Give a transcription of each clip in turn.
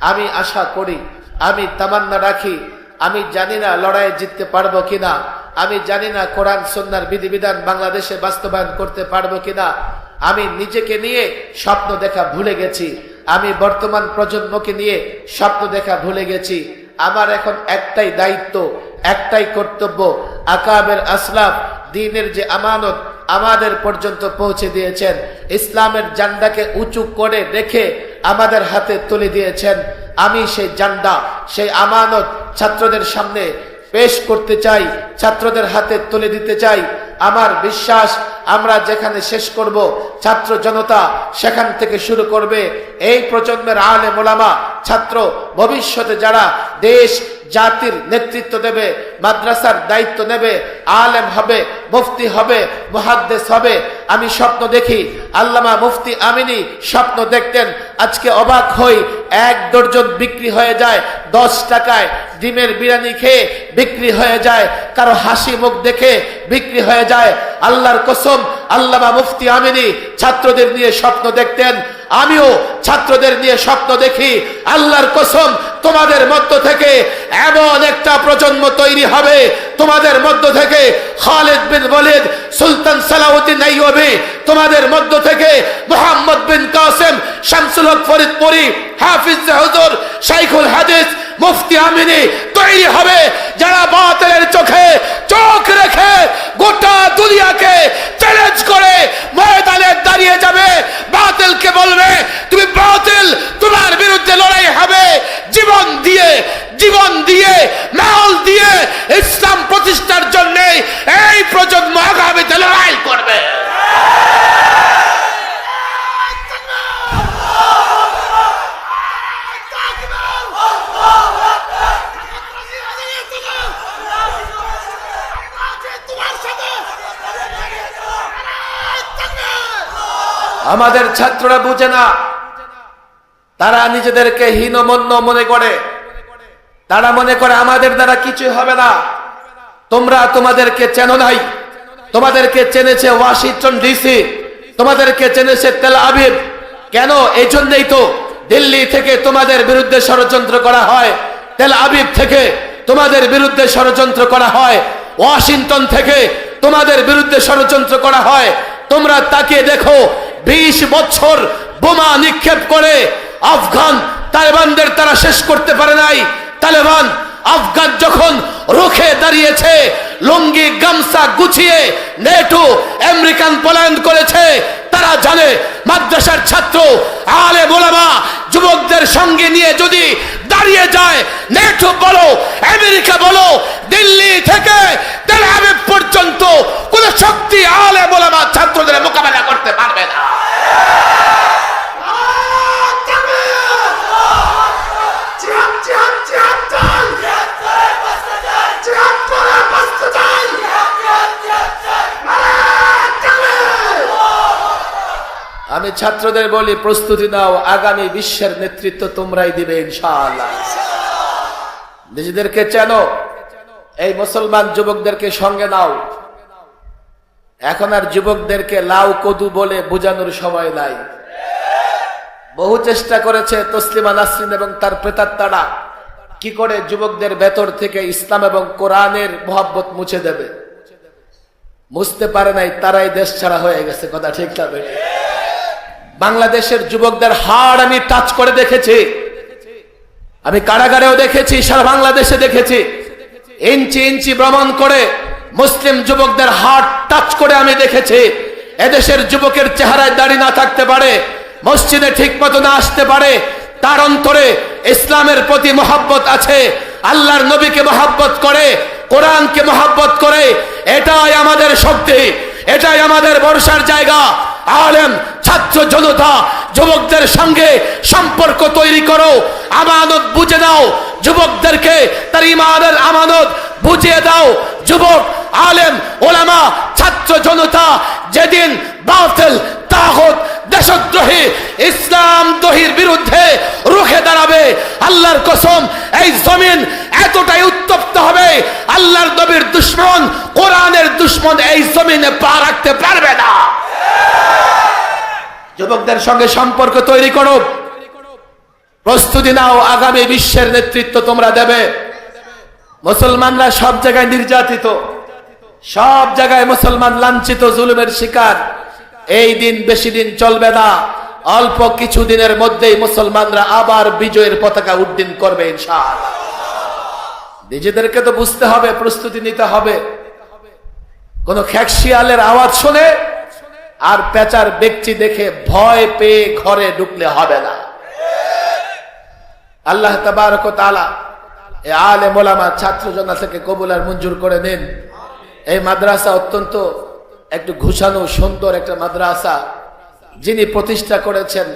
আমি আশা করি, আমি তামান্না রাখি, আমি জানি না লড়াইয়ে জিততে পারবো কিনা, আমি জানি না কোরআন সুন্নাহর বিধিবিধান বাংলাদেশে বাস্তবায়ন করতে পারবো কিনা। আমি নিজেকে নিয়ে স্বপ্ন দেখা ভুলে গেছি, আমি বর্তমান প্রজন্মকে নিয়ে স্বপ্ন দেখা ভুলে গেছি। আমার এখন একটাই দায়িত্ব, একটাই কর্তব্য, আকাবের আসলাফ দ্বীনের যে আমানত আমাদের পর্যন্ত পৌঁছে দিয়েছেন, ইসলামের জান্ডাকে উঁচু করে রেখে আমাদের হাতে তুলে দিয়েছেন। আমি সেই জান্ডা, সেই আমানত ছাত্রদের সামনে পেশ করতে চাই, ছাত্রদের হাতে তুলে দিতে চাই। আমার বিশ্বাস আমরা যেখানে শেষ করব, ছাত্র জনতা সেখান থেকে শুরু করবে। এই প্রজন্মের আলেম ওলামা, ছাত্র ভবিষ্যতে যারা দেশ জাতির নেতৃত্ব দেবে, মাদ্রাসার দায়িত্ব নেবে, আলেম হবে, মুফতি হবে, মুহাদ্দিস হবে। আমি স্বপ্ন দেখি, আল্লামা মুফতি আমিনী স্বপ্ন দেখতেন। আজকে অবাক হই, 1 ডজন বিক্রি হয়ে যায় 10 টাকায়, ডিমের বিরিয়ানি খেয়ে বিক্রি হয়ে যায়, কারো হাসি মুখ দেখে বিক্রি হয়ে যায়। আল্লাহর কসম, আল্লামা মুফতি আমিনী ছাত্রদের নিয়ে স্বপ্ন দেখতেন। আমিও ছাত্রদের নিয়ে স্বপ্ন দেখি। আল্লাহর কসম, তোমাদের মধ্য থেকে এমন একটা প্রজন্ম তৈরি হবে, তোমাদের মধ্য থেকে খালিদ বিন ওয়ালিদ, সুলতান সালাউদ্দিন আইয়ুবী, তোমাদের মধ্য থেকে মুহাম্মদ বিন কাসেম, শামসুল হক ফরিদপুরি, হাফিজ হুজুর, শাইখুল হাদিস মুফতি আমিনী তৈরি হবে, যারা বাতিলের চোখে চোখ রেখে গোটা দুনিয়াকে চ্যালেঞ্জ করে ময়দানে দাঁড়িয়ে যাবে, বাতিলকে বলবে তুমি বাতিল, তোমার বিরুদ্ধে লড়াই হবে। জীবন দিয়ে, জীবন দিয়ে, মাল দিয়ে ইসলাম প্রতিষ্ঠার জন্য এই প্রজন্ম আগামীতে লড়াই করবে। আমাদের ছাত্ররা বুঝে না, তারা নিজেদেরকে হীনমন্য মনে করে, তারা মনে করে আমাদের দ্বারা কিছু হবে না। তোমরা তোমাদেরকে চেনো নাই, তোমাদেরকে চেনেছে ওয়াশিংটন ডিসি, তোমাদেরকে চেনেছে তেল আবিব। কেন? এই জন্যই তো দিল্লি থেকে তোমাদের বিরুদ্ধে ষড়যন্ত্র করা হয়, তেল আবিব থেকে তোমাদের বিরুদ্ধে ষড়যন্ত্র করা হয়, ওয়াশিংটন থেকে তোমাদের বিরুদ্ধে ষড়যন্ত্র করা হয়। তোমরা তাকিয়ে দেখো, 20 বছর বোমা নিক্ষেপ করে আফগান তালেবানদের তারা শেষ করতে পারে নাই। তালেবান আফগান যখন রুখে দাঁড়িয়েছে, লুঙ্গি গামছা গুছিয়ে নেটো আমেরিকান পলায়ন করেছে, তারা জানে মাদ্রাসার ছাত্র আলেম ওলামা যুবকদের সঙ্গে নিয়ে যদি দাঁড়িয়ে যায়, নেটো বলো, আমেরিকা বলো, দিল্লি থেকে তেল আবিব পর্যন্ত কোন শক্তি আলেম ওলামা ছাত্রদের মোকাবেলা করতে পারবে না। আমি ছাত্রদের বলি, প্রস্তুতি নাও, আগামী বিশ্বের নেতৃত্ব তোমরাই দিবে ইনশাআল্লাহ। নিজেদেরকে চেনো, এই মুসলমান যুবকদেরকে সঙ্গে নাও। এখন আর যুবকদেরকে লাউ কদু বলে বোঝানোর সময় নাই। বহু চেষ্টা করেছে তসলিমা নাসরিন এবং তার প্রেতাত্মারা কি করে যুবকদের ভেতর থেকে ইসলাম এবং কোরআনের মোহাব্বত মুছে দেবে। মুছতে পারে নাই, তারাই দেশ ছাড়া হয়ে গেছে। কথা ঠিক না? বাংলাদেশের যুবকদের হাড় আমি টাচ করে দেখেছি, আমি কারাগারেও দেখেছি, সারা বাংলাদেশে দেখেছি। ইঞ্চি ইঞ্চি ভ্রমণ করে মুসলিম যুবকদের হাড় টাচ করে আমি দেখেছি। এদেশের যুবকের চেহারায় দাড়ি না থাকতে পারে, মসজিদে ঠিক মতো না আসতে পারে, তার অন্তরে ইসলামের প্রতি মহব্বত আছে, আল্লাহর নবীকে মহব্বত করে, কোরআনকে মহব্বত করে। এটাই আমাদের শক্তি, এটাই আমাদের ভরসার জায়গা। আলেম ছাত্র জনতা যুবকদের সঙ্গে সম্পর্ক তৈরি করো, আমানত বুঝে দাও, যুবকদেরকে তার ঈমানের আমানত বুঝিয়ে দাও। যুবক, আলেম, ওলামা, ছাত্র জনতা যেদিন বাতিল, তাগুত, দেশদ্রোহী, ইসলাম দ্রোহীর বিরুদ্ধে রুখে দাঁড়াবে, আল্লাহর কসম এই জমিন এতটাই উত্তপ্ত হবে, আল্লাহর নবীর দুশমন, কোরআনের দুশমন এই জমিনে পা রাখতে পারবে না। যুবকদের সঙ্গে সম্পর্ক তৈরি করো, প্রস্তুতি নাও, আগামী বিশ্বের নেতৃত্ব তোমরা দেবে। মুসলমানরা সব জায়গায় নির্যাতিত, সব জায়গায় মুসলমান লাঞ্ছিত, জুলুমের শিকার। এই দিন বেশি দিন চলবে না, অল্প কিছু দিনের মধ্যেই মুসলমানরা আবার বিজয়ের পতাকা উড্ডীন করবে ইনশাআল্লাহ। নিজেদেরকে তো বুঝতে হবে, প্রস্তুতি নিতে হবে। কোন খ্যাকশিয়ালের আওয়াজ শুনে আর পেঁচার ব্যক্তি দেখে ভয় পেয়ে ঘরে ঢুকলে হবে না। আল্লাহ তাবারক ওয়া তাআলা এই আলেম ওলামা ছাত্র জনতা থেকে কবুল আর মঞ্জুর করে নেন। এই মাদ্রাসা অত্যন্ত একটু ঘুষানো সুন্দর একটা মাদ্রাসা, যিনি প্রতিষ্ঠা করেছেন।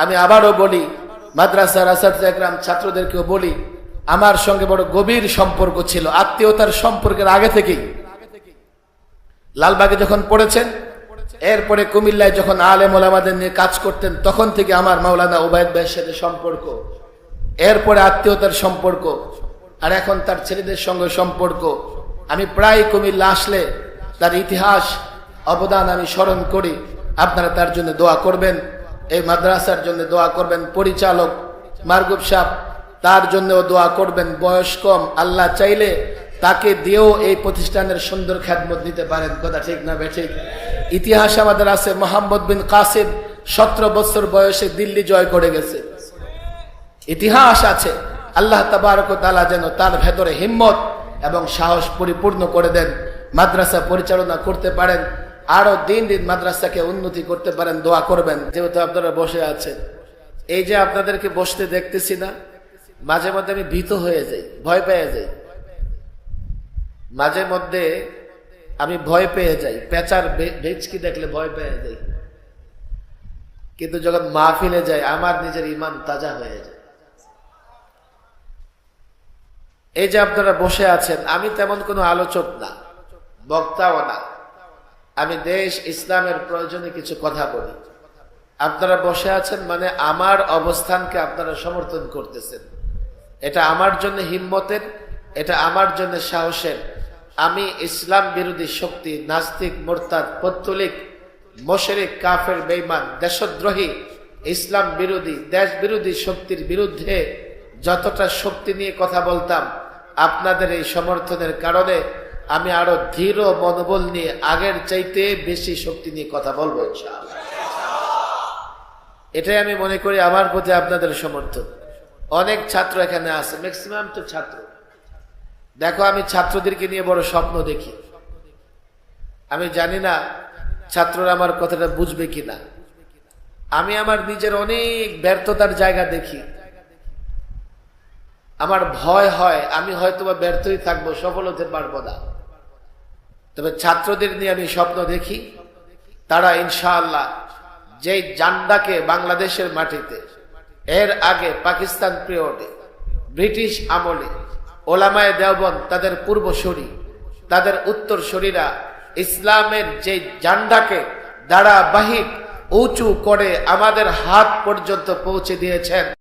আমি আবারও বলি, মাদ্রাসার আসাদে একরাম ছাত্রদেরকেও বলি, আমার সঙ্গে বড় গভীর সম্পর্ক ছিল, আত্মীয়তার সম্পর্কের আগে থেকেই। লালবাগে যখন পড়েছেন, এরপরে কুমিল্লায় যখন আলেম ওলামাদের নিয়ে কাজ করতেন, তখন থেকে আমার মাওলানা ওবায়দ ভাইয়ের সাথে সম্পর্ক, এরপরে আত্মীয়তার সম্পর্ক, আর এখন তার ছেলেদের সঙ্গে সম্পর্ক। আমি প্রায় কুমিল্লা আসলে তার ইতিহাস অবদান আমি স্মরণ করি। আপনারা তার জন্য দোয়া করবেন, এই মাদ্রাসার জন্য দোয়া করবেন। পরিচালক মারগুব সাহেব, তার জন্যও দোয়া করবেন। বয়স কম, আল্লাহ চাইলে তাকে দিয়েও এই প্রতিষ্ঠানের সুন্দর খেদমত দিতে পারেন। কথা ঠিক না বেঠিক? ইতিহাস আমাদের আছে, মোহাম্মদ বিন কাসিম 17 বছর বয়সে দিল্লি জয় করে গেছে, ইতিহাস আছে। আল্লাহ তাবারক ওয়া তাআলা যেন তার ভেতরে হিম্মত এবং সাহস পরিপূর্ণ করে দেন, মাদ্রাসা পরিচালনা করতে পারেন, আরো দিন দিন মাদ্রাসাকে উন্নতি করতে পারেন। দোয়া করবেন। যেহেতু আপনারা বসে আছেন, এই যে আপনাদেরকে বসতে দেখতেছি না, মাঝে মধ্যে আমি ভীত হয়ে যাই, ভয় পেয়ে যাই। মাঝে মধ্যে আমি ভয় পেয়ে যাই, পেঁচার ভেচকি দেখলে ভয় পেয়ে যাই। কিন্তু যখন মাহফিলে যাই, আমার নিজের ঈমান তাজা হয়ে যায়। এই যে আপনারা বসে আছেন, আমি তেমন কোনো আলোচক না, বক্তাও না। আমি দেশ ইসলামের প্রয়োজনে কিছু কথা বলি। আপনারা বসে আছেন মানে আমার অবস্থানকে আপনারা সমর্থন করতেছেন। এটা আমার জন্য হিম্মতের, এটা আমার জন্য সাহসের। আমি ইসলাম বিরোধী শক্তি, নাস্তিক, মুরতাদ, পৌত্তলিক, মুশরিক, কাফের, বেঈমান, দেশদ্রোহী, ইসলাম বিরোধী, দেশ বিরোধী শক্তির বিরুদ্ধে যতটা শক্তি নিয়ে কথা বলতাম, আপনাদের এই সমর্থনের কারণে আমি আরো দৃঢ় মনোবল নিয়ে আগের চাইতে বেশি শক্তি নিয়ে কথা বলবো ইনশাআল্লাহ। এটাই আমি মনে করি আমার প্রতি আপনাদের সমর্থন। অনেক ছাত্র এখানে আছে, ম্যাক্সিমাম তো ছাত্র। দেখো, আমি ছাত্রদেরকে নিয়ে বড় স্বপ্ন দেখি। আমি জানি না ছাত্ররা আমার কথাটা বুঝবে কিনা। আমি আমার নিজের অনেক ব্যর্থতার জায়গা দেখি। আমার ভয় হয় আমি হয়তোবা ব্যর্থই থাকবো, সফল হতে পারবো না। তবে ছাত্রদের নিয়ে আমি স্বপ্ন দেখি, তারা ইনশাআল্লাহ যেই জান্ডাকে বাংলাদেশের মাটিতে এর আগে পাকিস্তান পিরিয়ডে, ব্রিটিশ আমলে ওলামায়ে দেওবন্দ, তাদের পূর্বসূরি, তাদের উত্তরসূরিরা ইসলামের যে জান্ডাকে ধারাবাহিক উঁচু করে আমাদের হাত পর্যন্ত পৌঁছে দিয়েছেন,